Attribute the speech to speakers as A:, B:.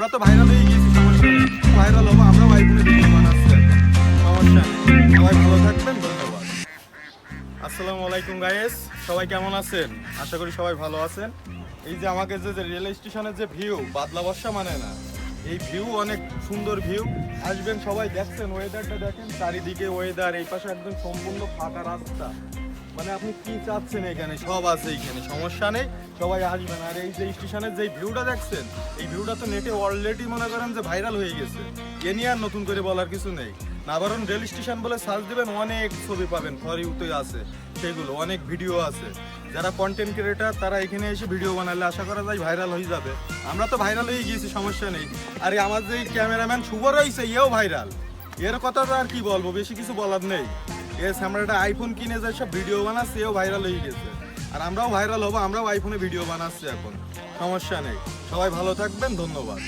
A: আমরা তো ভাইরাল হয়ে গেছি, সমস্যা নেই। ভাইরাল হবো, আমরাও আইফোনে ভিডিও বানাচ্ছি এখন, সমস্যা নেই। সবাই ভালো থাকবেন, ধন্যবাদ। আসসালামু আলাইকুম গাইস, সবাই কেমন আছেন? আশা করি সবাই ভালো আছেন। এই যে আমাকে যে রেল স্টেশনের যে ভিউ, বাদলা বর্ষা মানে না, এই ভিউ অনেক সুন্দর ভিউ। আসবেন সবাই, দেখছেন ওয়েদারটা দেখেন, চারিদিকে ওয়েদার, এই পাশে একদম সম্পূর্ণ ফাঁকা রাস্তা। মানে আপনি কি চাচ্ছেন, এখানে সব আছে, এখানে সমস্যা নেই, সবাই আসবেন। আর এই যে স্টেশনের যে ভিউটা দেখছেন, এই ভিউটা তো নেটে অলরেডি মনে করেন যে ভাইরাল হয়ে গেছে। এ নিয়ে আর নতুন করে বলার কিছু নেই। নাবারণ রেল স্টেশন বলে সার্চ দিবেন, অনেক ছবি পাবেন, ফর ইউতে আছে সেগুলো, অনেক ভিডিও আছে। যারা কন্টেন্ট ক্রিয়েটার তারা এখানে এসে ভিডিও বানালে আশা করা যায় ভাইরাল হয়ে যাবে। আমরা তো ভাইরাল হয়ে গিয়েছি, সমস্যা নেই। আর আমার যে ক্যামেরাম্যান শুভ রয়েছে, এও ভাইরাল। এর কথা তো আর কি বলবো, বেশি কিছু বলার নেই। আমরা একটা আইফোন কিনে যাই, সব ভিডিও বানাচ্ছি, এও ভাইরাল হয়ে গেছে। আর আমরাও ভাইরাল হবো, আমরাও আইফোনে ভিডিও বানাচ্ছি এখন, সমস্যা নেই। সবাই ভালো থাকবেন, ধন্যবাদ।